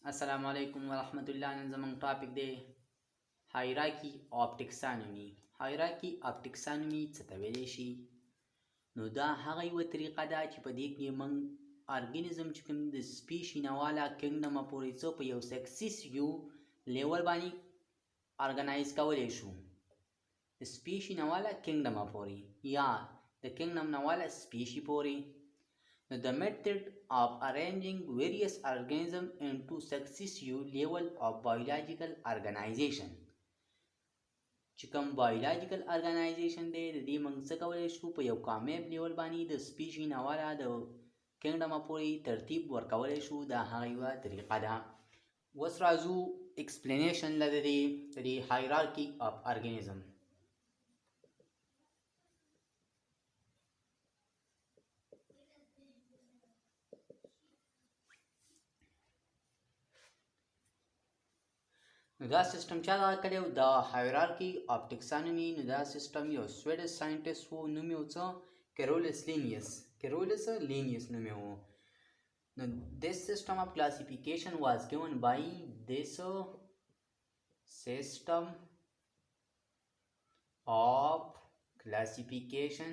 Assalamu alaikum wa rahmatullah. Nन زمونږ ټاپک دی hierarchy of taxonomy. hierarchy of taxonomy څه ته ویلی شي؟ نو دا هغه یوه طریقه ده چې په دې کې موږ ارګینزم چې کوم د سپیشي نه واله کینګډمه پورې څه په یو سکسیسیو لیول باندې ارګنایز کولی شو. د سپیشي نه واله کینګډمه پورې یا د کینګډم نه واله سپیشي پورې. Now, the method of arranging various organisms into successive level of biological organization. چې کوم biological organization دی د دې موږ څه کولی شو په یو کامیاب لیول باندې د سپیشي نه واله د کینګډمه پورې ترتیب ورکولی شو. دا هغه یوه طریقه ده. اوس راځو ایکسپلینیشن له د دې hierarchy of organism. نو دا سیستم چا دغه کړی و؟ د hierarchy of taxonomy. نو دا سیستم یو سویډش ساینټسټ و، نوم یې و څه؟ کیرولس لینیس. کیرولس لینیس نوم یې و. نو this system of classification was given by this system of classification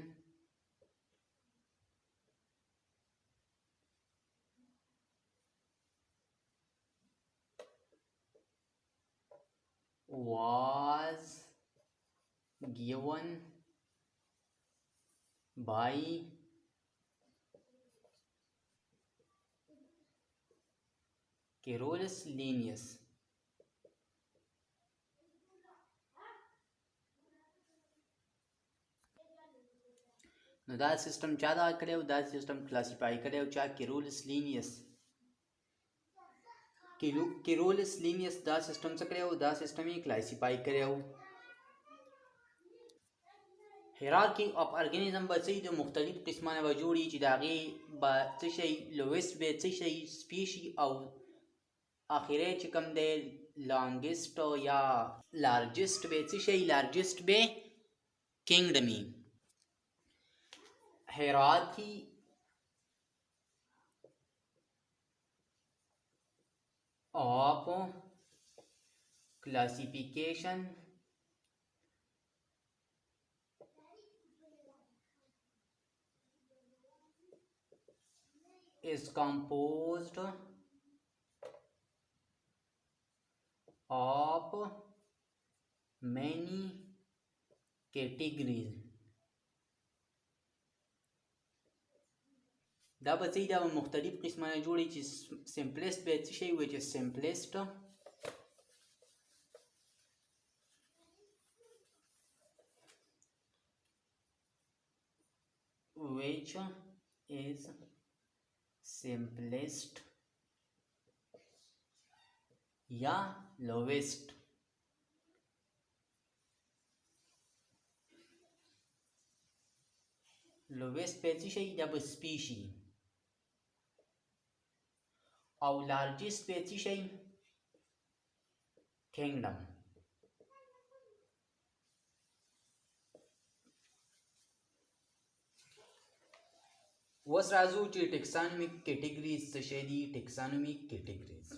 was given by Carolus Linnaeus. نو دا سیستم چا دا کړی و؟ دا سیستم کلاسیفای کړی و چا؟ کیرولس لینیس. کیرولس لینیس دا سیستم څه کړی و؟ دا سیستم یې کلاسیفای کړی و. hierarchy of organism به څه د مختلف قسمانه به جوړي چې د هغې به څه شی لویسټ به څه شی سپیشي او اخرې چې کوم دی لانګسټ یا لارجسټ به څه شی لارجسټ به کینګډمي. hierarchy of classification is composed of many categories. دا به څه دا مختلف قسمانه جوړي چې سمپلست به څه شی وي چې سمپلست which is simplest या lowest. lowest पे څه شی دا به سپیشي او largest पे څه شی kingdom. اوس راځو چې ټیکسانومیک کیټګریز څه شی دي. ټیکسانومیک کیټګریز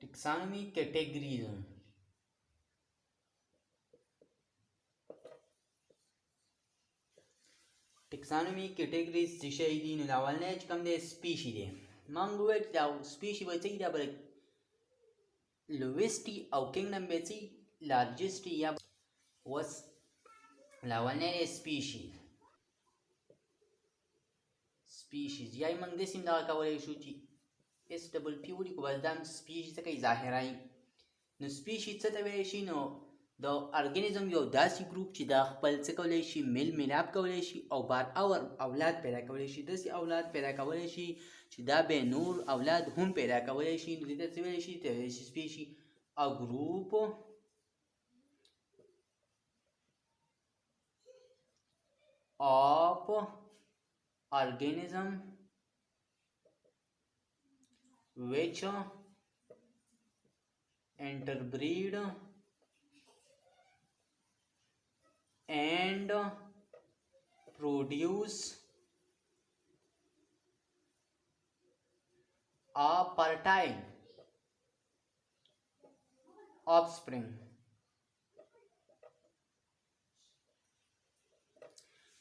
taxonomic categories. taxonomic categories څه شی دي؟ نو اولنی چې کوم دی سپیشي دی. موږ وویل چې دا سپیشي به څه دا به لویسټي او کینګډم به څه لارجسټي یا اوس اولنی دی سپیشي. سپیشیز یا یې موږ داسې هم دغه کولی شو چې اس ډبل پی ولیکو، بس دا هم سپیشي څه کوي ظاهرایي. نو سپیشي څه ته ویلی شي؟ نو د ارګانیزم یو داسې ګروپ چې دا خپل څه کولی شي میل میلاپ کولی شي او بار اور اولاد پیدا کولی شي. داسې اولاد پیدا کولی شي چې دا به نور اولاد هم پیدا کولی شي. نو دې ته څه ویلی شي؟ ته ویلی شي سپیشي. ا ګروپ of organism which interbreed and produce a fertile offspring.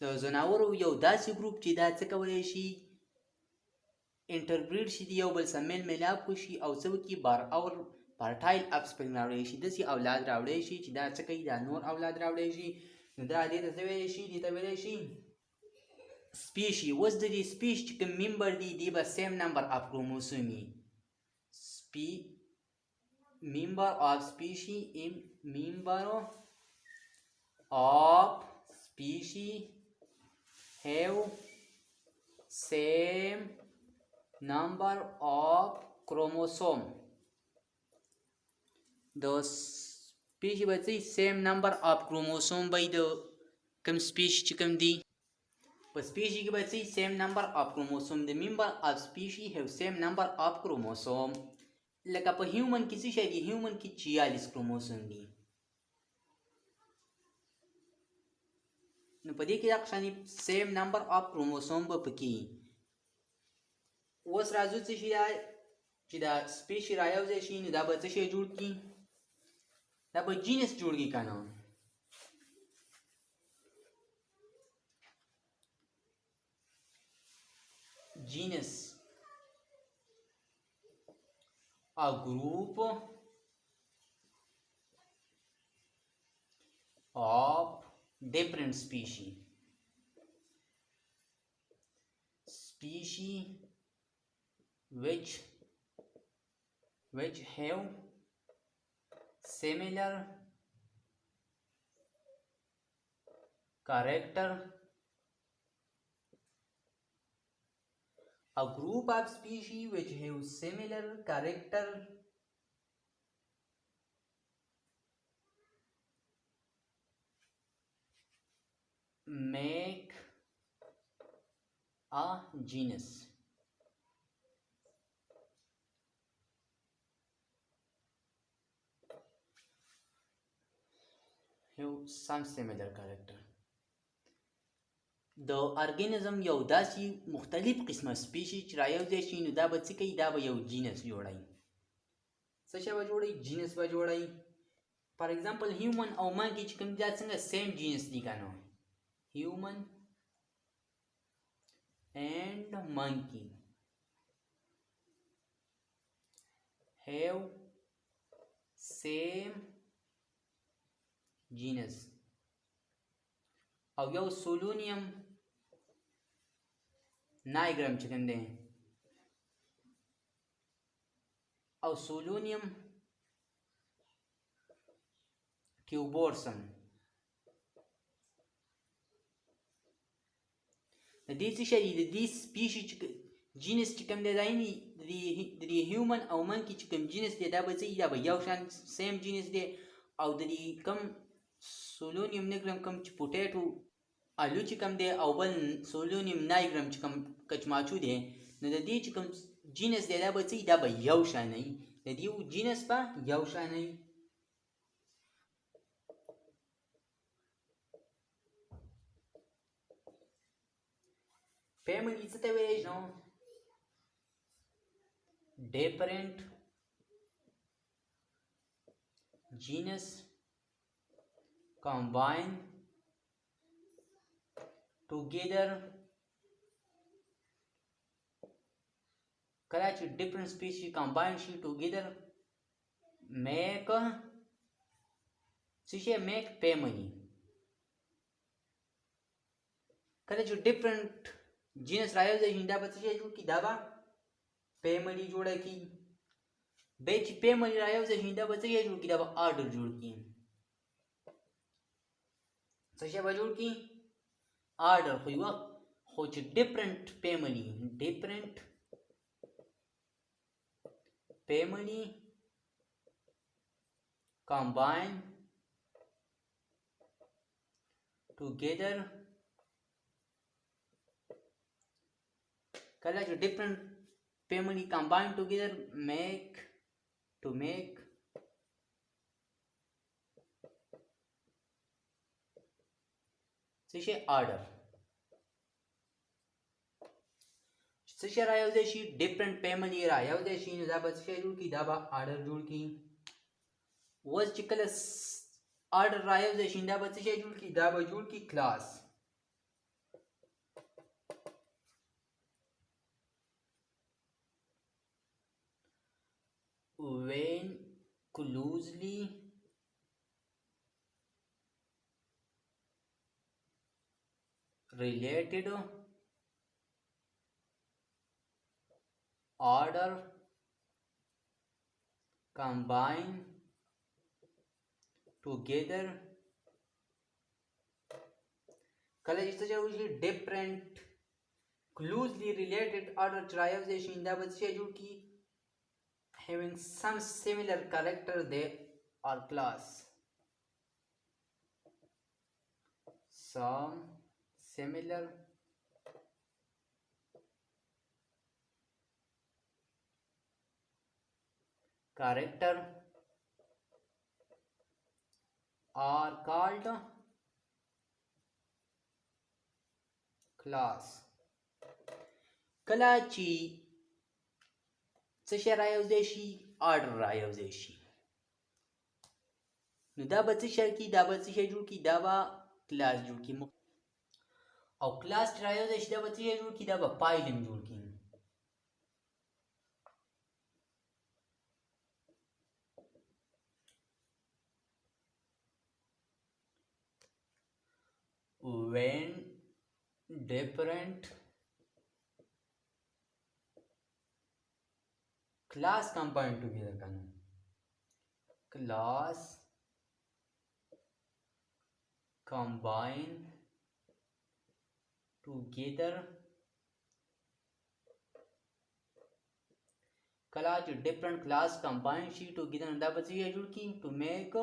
د ځناورو یو داسې ګروپ چې دا څه کولی شي انټربریډ شي، د یو بل سره میل میلاپ وشي او څه وکړي اور فرټایل افسپرینګ راوړی شي، داسې اولاد راوړی شي چې دا څه کوي، دا نور اولاد راوړی شي. نو دا دې ته څه ویلی شي؟ دې ته ویلی شي سپیشي. اوس د دې سپیش چې کوم ممبر دي دی به سیم نمبر اف کروموسوم وي. member of species have same number of chromosome. The species به څه same number of chromosome به د کوم species چې کوم دي په species کې به څه same number of chromosome. The member of species have same number of chromosome. لکه په هیومن کې څه شی دی؟ هیومن کې 46 کروموسوم دي. نو په دې کې دا قشانې سیم نمبر اف کروموسوم به پکې. اوس راځو څه شي دا چې دا سپیشي رایوځای شي، نو دا به څه شی جوړ کړي؟ دا به جینس جوړ کړي که نه؟ جینس a group of different species which have similar character. A group of species which have similar character make a genus. Have some similar character. د ارګانیزم یو داسې مختلف قسمه سپیشي چې رایوځای شي، نو دا به څه کوي؟ دا به یو جینس جوړوي. څه شی به جوړوي؟ جینس به جوړوي. فار ایگزامپل هیومن او منکي چې کوم دا څنګه سیم جینس دي که نه؟ هیومن اینڈ منکي have same genus. او یو سولونیم نایګرام چې کوم دی او سولونیم ټیوبورسم، د دې څه شی دی؟ د دې سپیشي چې جینس چې کوم دی دا یعنې د دې هیومن او منکي چې کوم جینس دی دا به څه دا به یو شان سیم جینس دی. او د دې کوم سولونیم نیګرام کوم چې پوټیټو الو چې کوم دی او بل سولونیم نایګرام چې کوم کچماچو دی، نو د دې چې کوم جینس دی دا به څه دا به یو شان وي، د دې جینس به یو شان وي. فیملی څه ته ویلی شو؟ different genus combine together. کله چې different species combine شي together make څه شی؟ make family. کله چې different genus رايوځای شي دا به څه شی جوړ کړي؟ دا به family جوړه کړي. بیا چې family رايوځای شي دا به څه شی جوړ کړي؟ دا به order جوړ کړي. څه شی به جوړ کړي؟ order. خو یوه خو چې different family combine together. کله چې different family combine together make to make څه شي order. څه شي رايوځای شي different family رايوځای شي نو دا به څه شي جوړ کړي دا به order جوړ کړي. اوس چې کله order رايوځای شي دا به څه شي جوړ کړي دا به جوړ کړي class. when closely related order combine together کله چې څه وشي different closely related order رايوځای شي دا به څه جوړ کړي having some similar character they are class. Some similar character are called class. کله چې څه شی رايوځای شي order رايوځای شي نو دا به څه شی کړي دا به څه شی جوړ کړي دا به کلاس جوړ کړي او کلاس رايوځای شي دا به څه شی جوړ کړي دا به پایلم جوړ کړي. when different class combine together करना class combine together कला जो different class combine she together दा बची है जुड़ की to make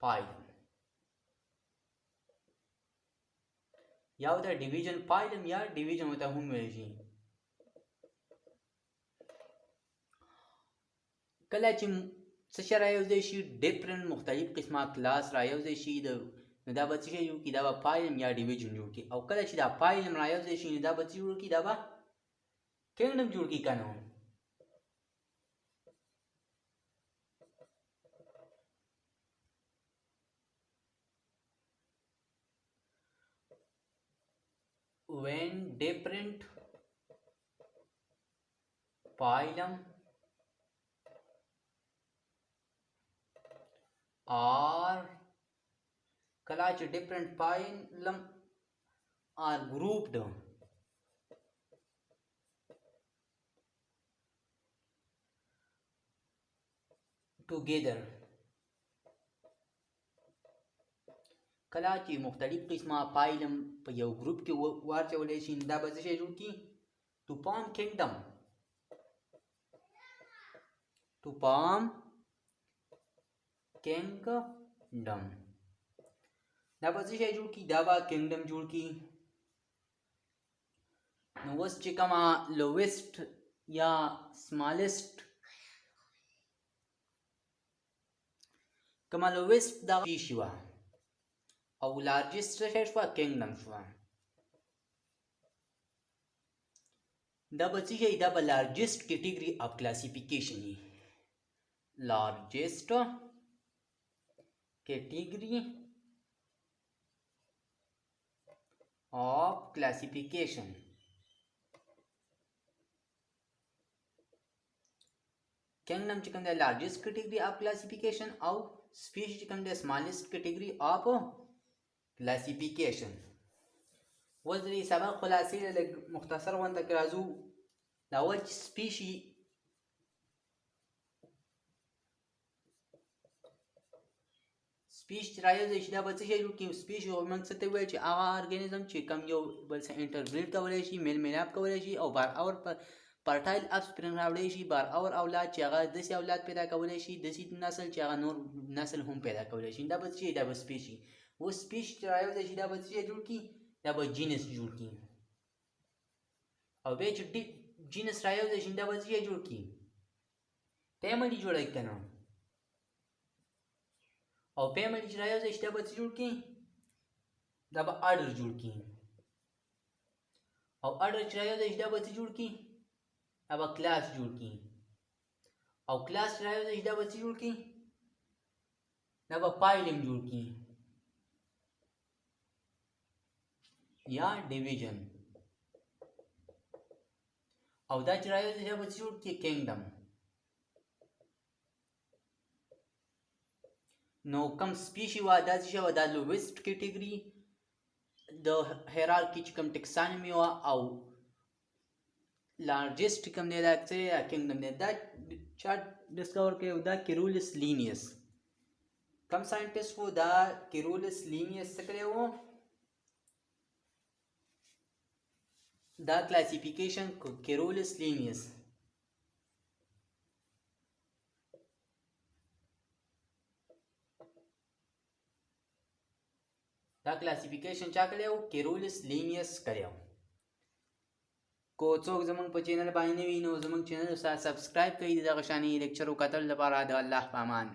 pile या होता है division pile या division होता है hum veggie کله چې څه شی رايوځای شي ډیفرنٹ مختلف قسمه کلاس رايوځای شي نو دا به څه شی جوړ کړي دا به پایلم یا ډیویژن جوړ کړي او کله چې دا پایلم رايوځای شي نو دا به څه جوړ کړي دا به کینګډم جوړ کړي کنه. when different phylum are कला जो different phylum are grouped together کله چې مختلف قسمه پایلم په یو ګروپ کې واچولای شي دا به څه جوړ کړي to form kingdom دا به څه جوړ کړي دا به kingdom جوړ کړي. نو اوس چې کومه lowest یا smallest کومه lowest دا شي وه او largest څه شوه kingdom شوه دا به څه شي دا به largest category of classification وي largest category of classification kingdom چې کوم د largest category of classification او species چې کوم د smallest category of classification. وزري سبق خلاصې له مختصر غونډه کې راځو دا اول species رايوځای شي دا به څه شی جوړ کړي species موږ څه ته وایي چې هغه ارګانیزم چې کوم یو بل څه انټربریډ کولی شي میل میلاپ کولی شي او بار اور فرټایل اپسپرینګ راوړی شي بار اور اولاد چې هغه داسې اولاد پیدا کولی شي داسې نسل چې هغه نور نسل هم پیدا کولی شي دا به څه دا به species वो स्पीच रायोځای شي دا به څه جوړ کړي دا به جینس جوړ کړي او بیا چې جینس رايوځای شي دا به څه جوړ کړي فیملی جوړوي که نه او فیملی چې رايوځای شي دا به څه جوړ کړي دا به اډر جوړ کړي او اډر چې رايوځای شي دا به څه جوړ کړي دا به کلاس جوړ کړي او کلاس چې رايوځای شي دا به څه جوړ کړي دا به فایلم جوړ کړي یا ډیویژن او دا چې رايوځای شي دا به څه جوړ کړي کینګډم نو کم سپیشي وه دا څه وه دا لویسټ کیټګري د هیرارکي چې کوم ټکسانومي وه او لارجسټ کوم دی دا څه کینګډم دی دا چا ډسکور کړی دا کیرولس لینیس کوم ساینټسټ و دا کیرولس لینیس څه کړی و دا کلاسیفیکیشن کیرولس لینیس دا کلاسیفیکیشن چا کړی و کیرولس لینیس کړی و کو څوک زمونږ په چینل باندې نه وي نو زمونږ چینل سره سبسکرایب کړئ د دغه شانې لیکچرو کتل لپاره د الله په امان